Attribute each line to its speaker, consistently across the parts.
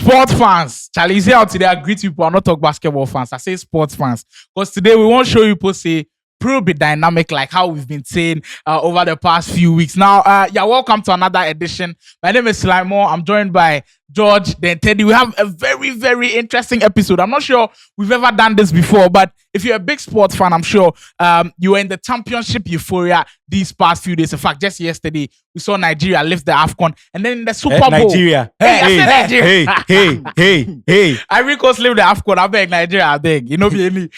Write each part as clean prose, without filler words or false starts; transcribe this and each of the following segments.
Speaker 1: Sports fans, Charlie, is here out today. I greet people. I not talk basketball fans. I say sports fans because today we won't show you people say Prrrr be dynamic like how we've been saying over the past few weeks. Now, welcome to another edition. My name is Slimore. I'm joined by George, then Teddy. We have a very, very interesting episode. I'm not sure we've ever done this before, but if you're a big sports fan, I'm sure you were in the championship euphoria these past few days. In fact, just yesterday, we saw Nigeria lift the AFCON, and then in the Super Bowl.
Speaker 2: Nigeria. Hey.
Speaker 1: Ivory Coast lift the AFCON. I beg Nigeria, I beg. You know, be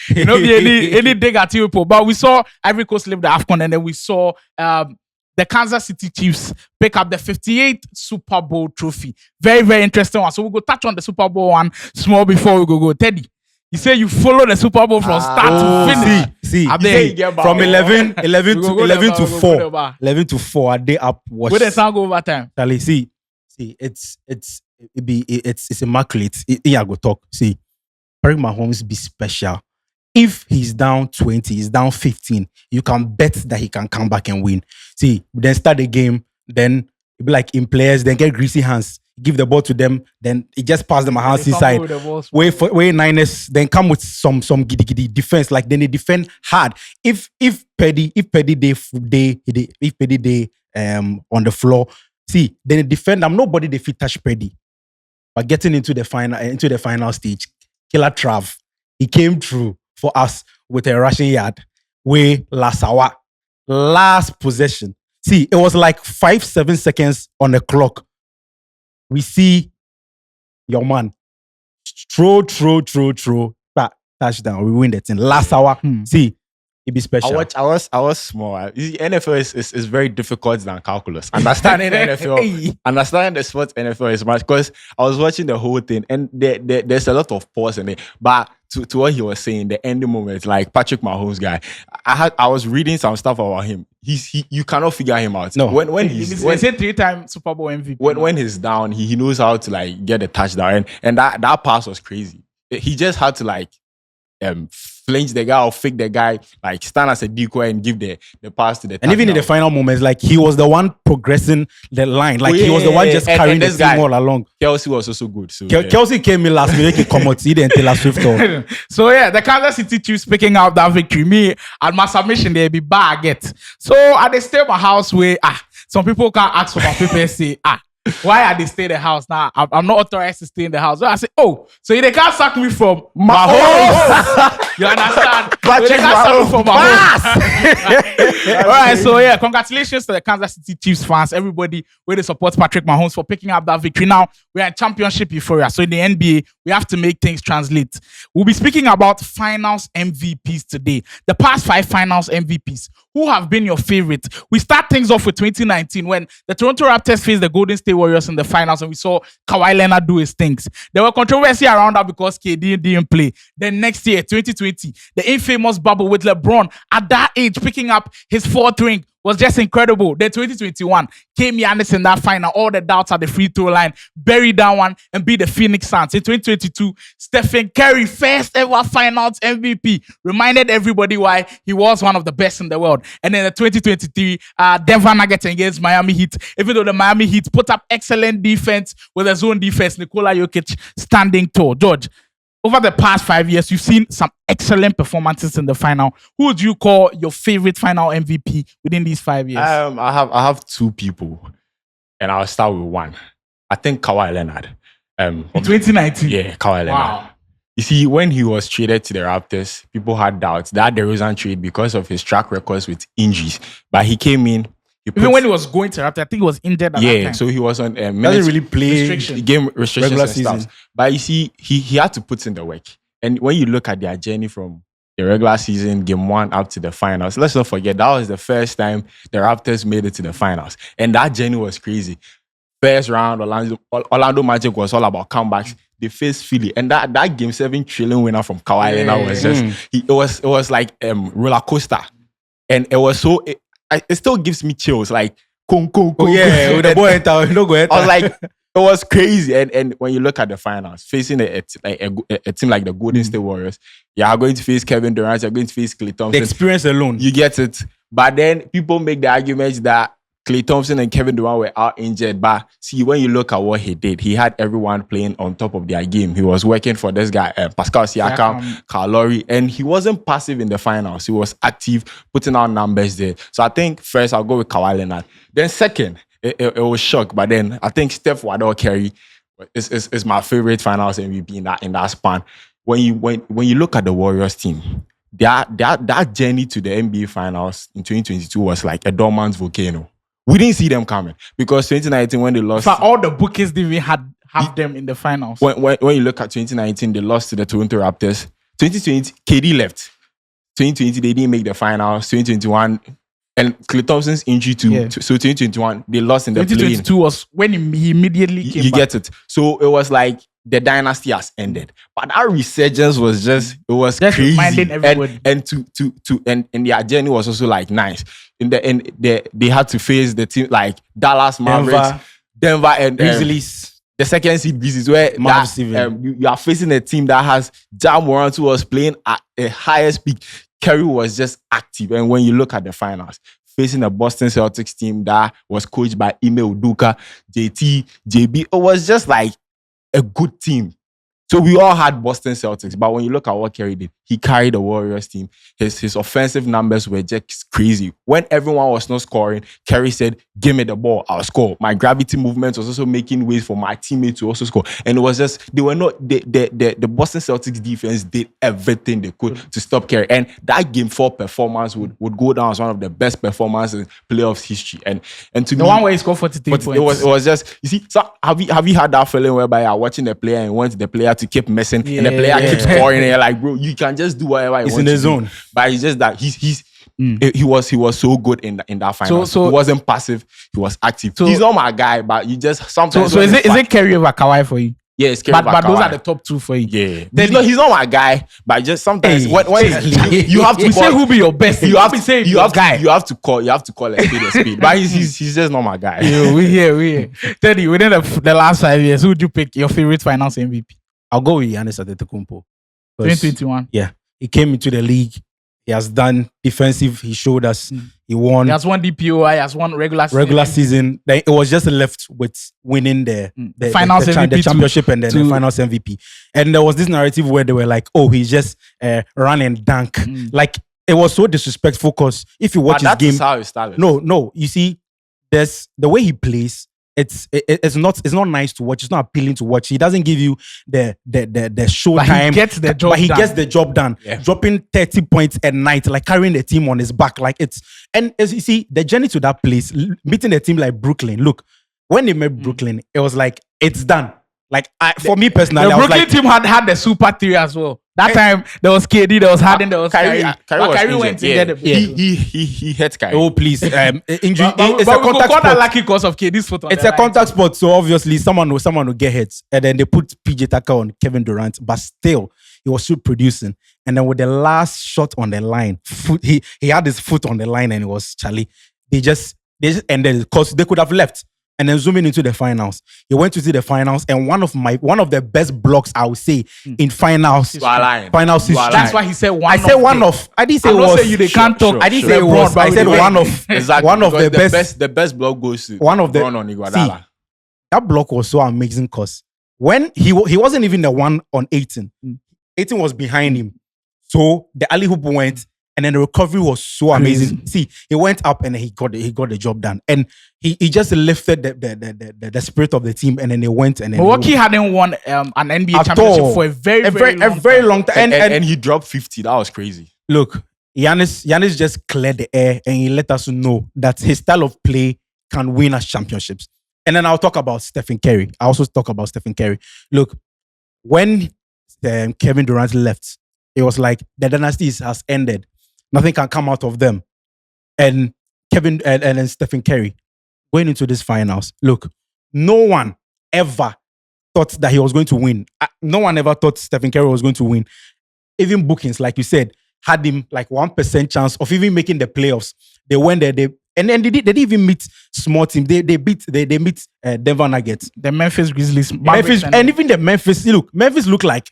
Speaker 1: any dig at you people. But we saw Ivory Coast lift the AFCON, and then we saw the Kansas City Chiefs pick up the 58th Super Bowl trophy. Very, very interesting one. So we'll go touch on the Super Bowl one small before we go. Teddy, you say you follow the Super Bowl from start to finish.
Speaker 2: See, from 11 to 4, a day up.
Speaker 1: Where the sound go over time?
Speaker 2: Charlie, see, it's immaculate. I go talk. See, Patrick Mahomes be special. If he's down 20, he's down 15, you can bet that he can come back and win. See, then start the game, then it be like in players, then get greasy hands, give the ball to them, then it just pass them a hands inside. Way Niners, then come with some giddy defense, like then they defend hard. If Peddy on the floor, see, then they defend them. Nobody they fit touch Peddy. But getting into the final stage, Killer Trav, he came through for us with a rushing yard. Last possession. See, it was like 5-7 seconds on the clock. We see your man. Throw. Touchdown. We win the thing. Last hour. See, it be special.
Speaker 3: I was small. NFL is very difficult than calculus. Understanding the NFL, understanding the sports NFL is much because I was watching the whole thing and there's a lot of pause in it. But to what he was saying, the ending moment, like Patrick Mahomes guy, I was reading some stuff about him. You cannot figure him out.
Speaker 1: No, when he's 3-time Super Bowl MVP.
Speaker 3: When he's down, he knows how to like get a touchdown, and that pass was crazy. He just had to like flinch the guy or fake the guy, like stand as a decoy and give the pass to the
Speaker 2: and even in the final moments, like he was the one progressing the line, like he was the one just carrying the team all along.
Speaker 3: Kelsey was also good. So
Speaker 2: Kelsey came in last minute, he come out, he didn't tell us Swift.
Speaker 1: So the Kansas City Chiefs picking out that victory. Me at my submission, they be bad get. So at the stay at my house where some people can ask for my people and say why are they stay in the house now? I'm not authorized to stay in the house. So I say, so they can't sack me from Mahomes. You understand? So they can't sack me from Mahomes. All right, so congratulations to the Kansas City Chiefs fans, everybody where they support Patrick Mahomes for picking up that victory. Now we're in championship euphoria. So in the NBA, we have to make things translate. We'll be speaking about finals MVPs today. The past 5 finals MVPs. Who have been your favorite? We start things off with 2019 when the Toronto Raptors faced the Golden State Warriors in the finals and we saw Kawhi Leonard do his things. There were controversy around that because KD didn't play. Then next year, 2020, the infamous bubble with LeBron at that age picking up his 4th ring was just incredible. Then 2021 came Giannis in that final. All the doubts at the free throw line, buried that one and beat the Phoenix Suns. In 2022, Stephen Curry, first ever finals MVP, reminded everybody why he was one of the best in the world. And then the 2023 Denver Nuggets against Miami Heat. Even though the Miami Heat put up excellent defense with a zone defense, Nikola Jokic standing tall. George, over the past 5 years, you've seen some excellent performances in the final. Who would you call your favorite final MVP within these 5 years?
Speaker 3: I have 2 people, and I'll start with one. I think Kawhi Leonard.
Speaker 1: In 2019?
Speaker 3: Yeah, Kawhi Leonard.
Speaker 1: Wow.
Speaker 3: You see, when he was traded to the Raptors, people had doubts that there wasn't trade because of his track records with injuries. But he came in.
Speaker 1: Even when he was going to Raptors, I think he was injured at that time.
Speaker 3: So he was on
Speaker 2: doesn't really play
Speaker 3: game restrictions
Speaker 2: regular
Speaker 3: and
Speaker 2: season.
Speaker 3: stuff. But you see, he had to put in the work. And when you look at their journey from the regular season, game 1 up to the finals, let's not forget, that was the first time the Raptors made it to the finals. And that journey was crazy. First round, Orlando Magic was all about comebacks. They faced Philly. And that game 7 trillion winner from Kawhi Leonard was just, it was like roller coaster. And it was so... It still gives me chills, like
Speaker 2: with the boy enter, no go enter.
Speaker 3: I was like, it was crazy. And when you look at the finals, facing a team like the Golden State Warriors, you are going to face Kevin Durant, you're going to face Klay Thompson.
Speaker 2: The experience alone,
Speaker 3: you get it. But then people make the argument that Klay Thompson and Kevin Durant were out injured. But see, when you look at what he did, he had everyone playing on top of their game. He was working for this guy, Pascal Siakam, Kyle Lowry, and he wasn't passive in the finals. He was active, putting out numbers there. So I think first I'll go with Kawhi Leonard. Then second, it was shock. But then I think Steph Curry is my favorite finals MVP in that span. When you look at the Warriors team, that journey to the NBA finals in 2022 was like a dormant volcano. We didn't see them coming because 2019 when they lost,
Speaker 1: all the bookies didn't even have them in the finals.
Speaker 3: When you look at 2019, they lost to the Toronto Raptors. 2020, KD left. 2020, they didn't make the finals. 2021, and Klay Thompson's injury too. So 2021, they lost in the play-in.
Speaker 1: 2022 was when he immediately came back.
Speaker 3: You get it. So it was like the dynasty has ended. But our resurgence was just crazy.
Speaker 1: Reminding everybody.
Speaker 3: And their journey was also like nice. In the end, they had to face the team like Dallas Mavericks, Denver and
Speaker 2: Grizzlies.
Speaker 3: The second seed Grizzlies, where you are facing a team that has Ja Morant, who was playing at a highest peak. Curry was just active. And when you look at the finals, facing a Boston Celtics team that was coached by Ime Udoka, JT, JB, it was just like a good team. So we all had Boston Celtics, but when you look at what Curry did, he carried the Warriors team. His offensive numbers were just crazy. When everyone was not scoring, Curry said, "Give me the ball, I'll score." My gravity movement was also making ways for my teammates to also score. And it was just, they were not, the Boston Celtics defense did everything they could to stop Curry. And that game 4 performance would go down as one of the best performances in playoffs history. And to
Speaker 1: the
Speaker 3: me,
Speaker 1: one where he scored 43 points.
Speaker 3: It was just, you see, so have you had that feeling whereby you're watching the player and you want the player to keep messing and the player keeps scoring and you're like, bro, you can just do whatever you want.
Speaker 2: It's in the zone.
Speaker 3: But it's just that he was so good in that final.
Speaker 1: So
Speaker 3: he wasn't passive, he was active. He's not my guy, but you just sometimes.
Speaker 1: So is it Curry over Kawhi for you?
Speaker 3: Yeah, it's Curry over
Speaker 1: But those
Speaker 3: Kawhi.
Speaker 1: are the top 2 for you.
Speaker 3: Yeah. He's not my guy, but just sometimes when you have to
Speaker 1: say who be your best.
Speaker 3: You have to call a speed. But he's just not my guy.
Speaker 1: Yeah, we here. Teddy, within the last 5 years, who would you pick your favorite finals MVP?
Speaker 2: I'll go with Giannis Antetokounmpo.
Speaker 1: 2021.
Speaker 2: Yeah. He came into the league. He has done defensive. He showed us. He won.
Speaker 1: He has won DPOI. He has won regular
Speaker 2: season. Then it was just left with winning the
Speaker 1: finals MVP,
Speaker 2: the championship and then the finals MVP. And there was this narrative where they were like, "Oh, he's just run and dunk." Like it was so disrespectful because if you watch his game,
Speaker 3: that's how it started.
Speaker 2: No. You see, there's the way he plays. It's not nice to watch. It's not appealing to watch. He doesn't give you the show
Speaker 1: but
Speaker 2: time.
Speaker 1: He gets the job
Speaker 2: but he
Speaker 1: done.
Speaker 2: gets the job done.
Speaker 3: Yeah.
Speaker 2: Dropping 30 points at night, like carrying the team on his back. Like and as you see, the journey to that place, meeting a team like Brooklyn. Look, when they met Brooklyn, it was like it's done. Like for me personally,
Speaker 1: the
Speaker 2: I was
Speaker 1: Brooklyn
Speaker 2: like,
Speaker 1: team had the Super 3 as well. That time there was KD, there was Harden, there was Kyrie. Kyrie went in there.
Speaker 3: He hit Kyrie.
Speaker 2: Oh please, injury.
Speaker 1: It's a contact sport. That lucky because of KD's foot on
Speaker 2: It's
Speaker 1: the
Speaker 2: a
Speaker 1: line.
Speaker 2: contact sport, so obviously someone will get hit, and then they put PJ Tucker on Kevin Durant, but still he was still producing. And then with the last shot on the line, he had his foot on the line, and it was Charlie. They just ended it because they could have left. And then zooming into the finals, he went to see the finals, and one of the best blocks I would say in finals. Finals history.
Speaker 1: That's why he said one.
Speaker 2: I said one of. I didn't say it was.
Speaker 1: You they can't talk.
Speaker 2: I didn't say it was. I said one of.
Speaker 3: Exactly.
Speaker 2: One of the best.
Speaker 3: The best block goes to
Speaker 2: one of the.
Speaker 3: Ron on Iguodala.
Speaker 2: See, that block was so amazing because when he wasn't even the one on 18. 18 was behind him, so the alley hoop went. And then the recovery was so amazing. See, he went up and he got the job done. And he just lifted the spirit of the team. And then they went and then
Speaker 1: Milwaukee hadn't won an NBA championship for a very long time.
Speaker 3: And he dropped 50. That was crazy.
Speaker 2: Look, Giannis just cleared the air and he let us know that his style of play can win us championships. And then I'll talk about Stephen Curry. I also talk about Stephen Curry. Look, when Kevin Durant left, it was like the dynasty has ended. Nothing can come out of them. And Kevin and Stephen Curry going into these finals. Look, no one ever thought that he was going to win. No one ever thought Stephen Curry was going to win. Even bookings, like you said, had him like 1% chance of even making the playoffs. They went there, they didn't even meet small team. They meet Denver Nuggets,
Speaker 1: the Memphis Grizzlies,
Speaker 2: and even the Memphis. Look, Memphis looked like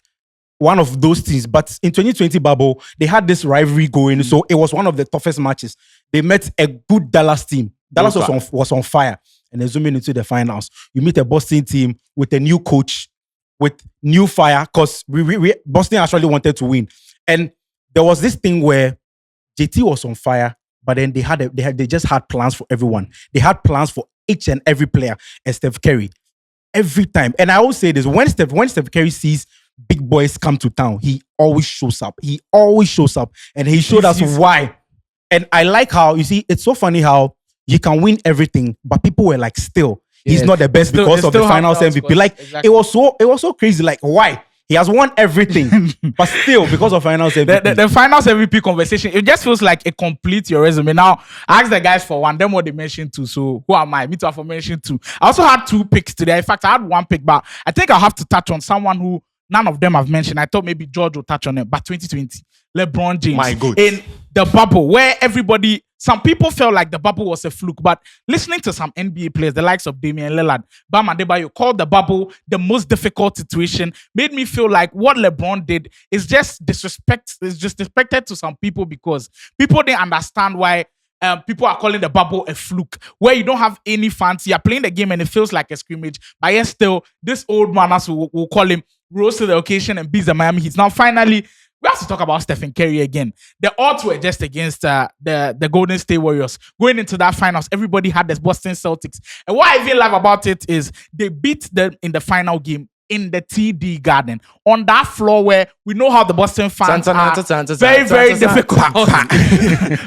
Speaker 2: one of those teams, but in 2020 bubble, they had this rivalry going. So it was one of the toughest matches. They met a good Dallas team. Dallas was on fire, and then zooming into the finals. You meet a Boston team with a new coach, with new fire, because Boston actually wanted to win, and there was this thing where JT was on fire, but then they just had plans for everyone. They had plans for each and every player, and Steph Curry every time. And I always say this: when Steph Curry sees big boys come to town, he always shows up. He always shows up, and he showed us why. And I like how, you see, it's so funny how you can win everything, but people were like, still, he's not the best because of the finals MVP. Like, exactly. It was so crazy. Like, why? He has won everything, but still, because of finals MVP.
Speaker 1: The finals MVP conversation, it just feels like it completes your resume. Now, I asked the guys for one, them what they mentioned two. So, who am I? Me too, for mention two. I also had 2 picks today. In fact, I had 1 pick, but I think I'll have to touch on someone who none of them have mentioned. I thought maybe George will touch on it, but 2020, LeBron James.
Speaker 3: My God.
Speaker 1: In the bubble, where some people felt like the bubble was a fluke, but listening to some NBA players, the likes of Damian Lillard, Bam Adebayo, called the bubble the most difficult situation, made me feel like what LeBron did is just disrespected to some people, because people didn't understand why people are calling the bubble a fluke, where you don't have any fans. You're playing the game and it feels like a scrimmage, but yet still, this old man, as we'll call him, rose to the occasion and beats the Miami Heat. Now, finally, we have to talk about Stephen Curry again. The odds were just against the Golden State Warriors. Going into that finals, everybody had the Boston Celtics. And what I really love about it is they beat them in the final game in the TD Garden, on that floor where we know how the Boston fans are. Very, very difficult.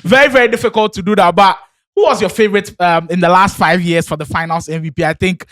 Speaker 1: Very, very difficult to do that. But who was your favorite in the last 5 years for the finals MVP? I think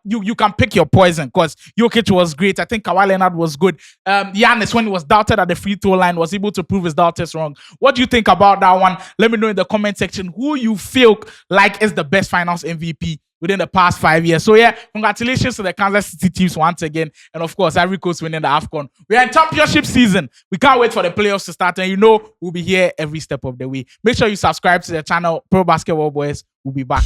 Speaker 1: you can pick your poison, because Jokic was great. I think Kawhi Leonard was good. Giannis, when he was doubted at the free throw line, was able to prove his doubters wrong. What do you think about that one? Let me know in the comment section who you feel like is the best finals MVP within the past 5 years. So yeah, congratulations to the Kansas City Chiefs once again. And of course, Ivory Coast winning the AFCON. We are in championship season. We can't wait for the playoffs to start. And we'll be here every step of the way. Make sure you subscribe to the channel. Pro Basketball Boys will be back.